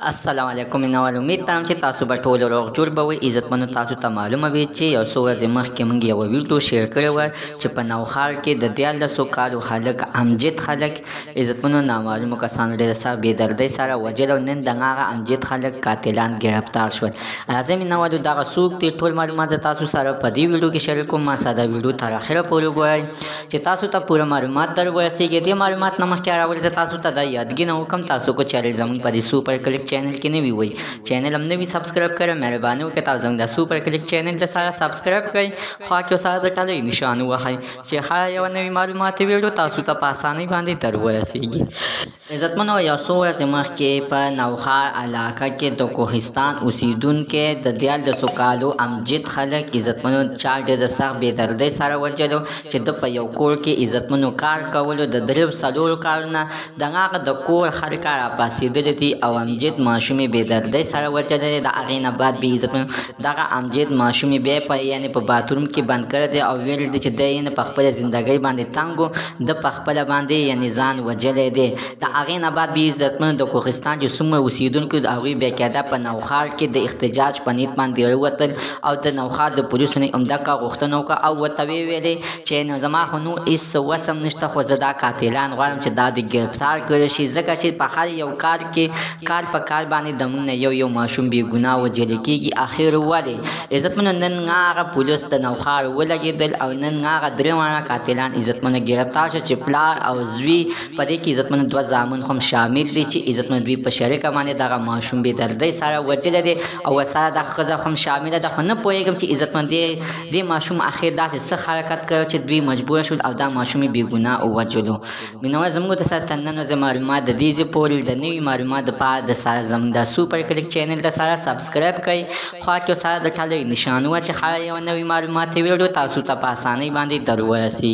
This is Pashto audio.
السلام علیکم مینوال امید کوم چې تاسو به ټول روغ جوړ به وئ. عزتمنو تاسو ته معلومه وي چې یو څو ورځې مخکې موږ یوه ویډیو شیر کړې وه چې په نوښار کې د 14 کالو هلک امجد خلک عزتمنو نامعلومو کسانو ډېره سخت بېدردۍ سره وژل او نن د هغه امجد خلک قاتلان ګرفتار شول. راځئ مینوالو دغه څوک دي ټول معلومات زه تاسو سره په دې ویډیو کې شریکوم. ما ساده ویډیو تر اخره پورې وګورئ چې تاسو ته پوره معلومات در ورسېږي. دې معلومات نه مخکې راول زه تاسو ته دا یادګي نه وکړم تاسو کو چینل زموږ په دې سوپر کلیک چینل کې نوي وئ چینل هم نوي سبسکرایب کړئ. مهرباني وکړئ تاسو زموږ د سوپر کلیک چینل د سره سبسکرایب کړئ. خوا کې سره د ټلۍ نشان ووهئ چې هر یوه نوي معلوماتي ویډیو تاسو ته په اسانۍ باندې در ورسېږي. عزتمنو یو څو ورځې مخکې په نوښار علاقه کې د کوهستان اوسېدونکي د 14 کالو امجد خلک عزتمنو چا ډېره سخت بېدردۍ سره وژلو چې د په یو کور کې عزتمنو کار کولو د 3-4 کارونه د هغه د کور هر کار راپاڅېدلی دي او امجد ماشومې بېدردۍ سره وژلی دی. د هغې نه بعد بیا عزتمنو دغه امجد ماشومې بیا یعنې په باتروم کې بند کړی دی او ویل دی چې دی یعنې په خپله زندګۍ باندې تنګ و د په خپله باندې یعنې ځان وژلی دی. د هغې نه بعد بیا عزتمنو د کوهستان چې څومره اوسېدونکي د هغوی باقاعده په نوښار کې د احتجاج په نیت باندې راووتل او د نوښار د پولیسو نه یې همدغه غوښتنه وکړه او ورته ویې ویلې چې نو زما خو نور هېڅ وس هم نشته خو زه دا قاتلان غواړم چې دا د ګرفتار کړی شي ځکه چې په هر یو کار کې کال په کال باندې د موږ نه یو ماشوم بېګناه وژلی کېږي. اخر ولې عزتمنو نن هغه پولیس د نوښار ولګېدل او نن هغه 3 واړه قاتلان عزتمنو ګرفتار شو چې پلار او زوی په دې کې عزتمنو 2 زامن هم شامل دي چې عزتمنو دوی په شریکه باندې دغه ماشوم بېدردۍ سره وژلی دی او ورسره دغه ښځه هم شامله ده. خو نه پوهېږم چې عزتمنو دې ماشوم اخر داسې څه حرکت کړی چې دوی مجبوره شول او دا ماشوم یې بېګناه ووژلو. مینوال زموږ د سره تر نن ورځې معلومات د دې ځای پورې د نوي معلومات دپاره د سره زموږ د سوپر کلیک چینل د سره سبسکرایب کړئ. خوا کې سره د ټلۍ نشان ووهه چې هر یوه نوي معلوماتي ویډیو تاسو ته په اسانۍ باندې در ورسېږي.